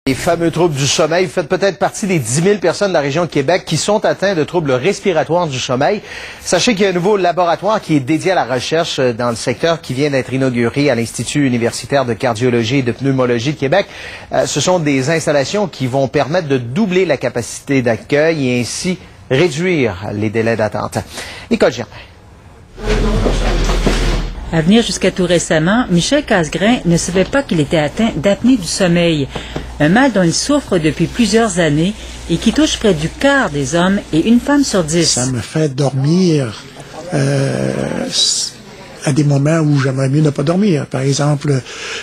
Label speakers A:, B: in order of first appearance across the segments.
A: Les fameux troubles du sommeil, vous faites peut-être partie des 10 000 personnes de la région de Québec qui sont atteintes de troubles respiratoires du sommeil. Sachez qu'il y a un nouveau laboratoire qui est dédié à la recherche dans le secteur qui vient d'être inauguré à l'Institut universitaire de cardiologie et de pneumologie de Québec. Ce sont des installations qui vont permettre de doubler la capacité d'accueil et ainsi réduire les délais d'attente. Nicole Germain.
B: À venir jusqu'à tout récemment, Michel Casgrain ne savait pas qu'il était atteint d'apnée du sommeil, un mal dont il souffre depuis plusieurs années et qui touche près du quart des hommes et une femme sur 10.
C: Ça me fait dormir à des moments où j'aimerais mieux ne pas dormir. Par exemple,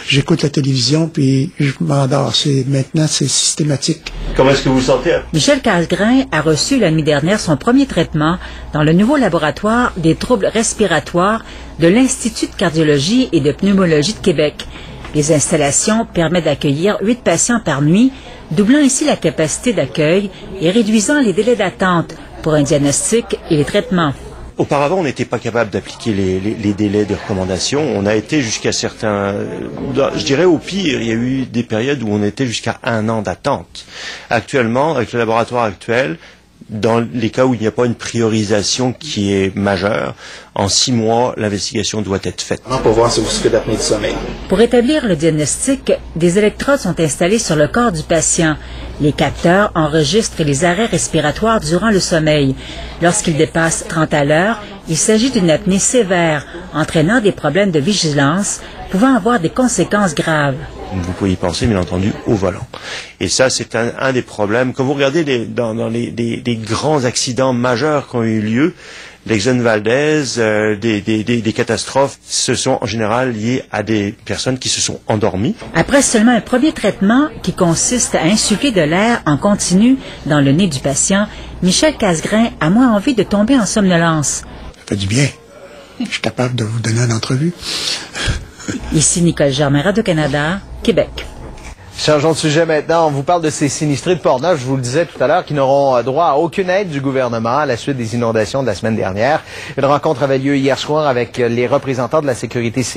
C: j'écoute la télévision puis je m'endors. Maintenant, c'est systématique.
D: Comment est-ce que vous vous sentez?
B: Michel Casgrain a reçu la nuit dernière son premier traitement dans le nouveau laboratoire des troubles respiratoires de l'Institut de cardiologie et de pneumologie de Québec. Les installations permettent d'accueillir 8 patients par nuit, doublant ainsi la capacité d'accueil et réduisant les délais d'attente pour un diagnostic et les traitements.
D: Auparavant, on n'était pas capable d'appliquer les délais de recommandation. On a été jusqu'à certains... Je dirais au pire, il y a eu des périodes où on était jusqu'à 1 an d'attente. Actuellement, avec le laboratoire actuel, dans les cas où il n'y a pas une priorisation qui est majeure, en 6 mois, l'investigation doit être faite.
E: Pour voir si vous souffrez d'apnée du sommeil.
B: Pour établir le diagnostic, des électrodes sont installées sur le corps du patient. Les capteurs enregistrent les arrêts respiratoires durant le sommeil. Lorsqu'ils dépassent 30 à l'heure, il s'agit d'une apnée sévère, entraînant des problèmes de vigilance, pouvant avoir des conséquences graves.
D: Vous pouvez y penser, bien entendu, au volant. Et ça, c'est un des problèmes. Quand vous regardez dans les grands accidents majeurs qui ont eu lieu, l'Exxon Valdez, des catastrophes, ce sont en général liés à des personnes qui se sont endormies.
B: Après seulement un premier traitement qui consiste à insuffler de l'air en continu dans le nez du patient, Michel Casgrain a moins envie de tomber en somnolence.
C: Ça fait du bien. Je suis capable de vous donner une entrevue.
B: Ici Nicole Germain, Radio-Canada, Québec.
A: Changeons de sujet maintenant. On vous parle de ces sinistrés de Portneuf, je vous le disais tout à l'heure, qui n'auront droit à aucune aide du gouvernement à la suite des inondations de la semaine dernière. Une rencontre avait lieu hier soir avec les représentants de la sécurité civile.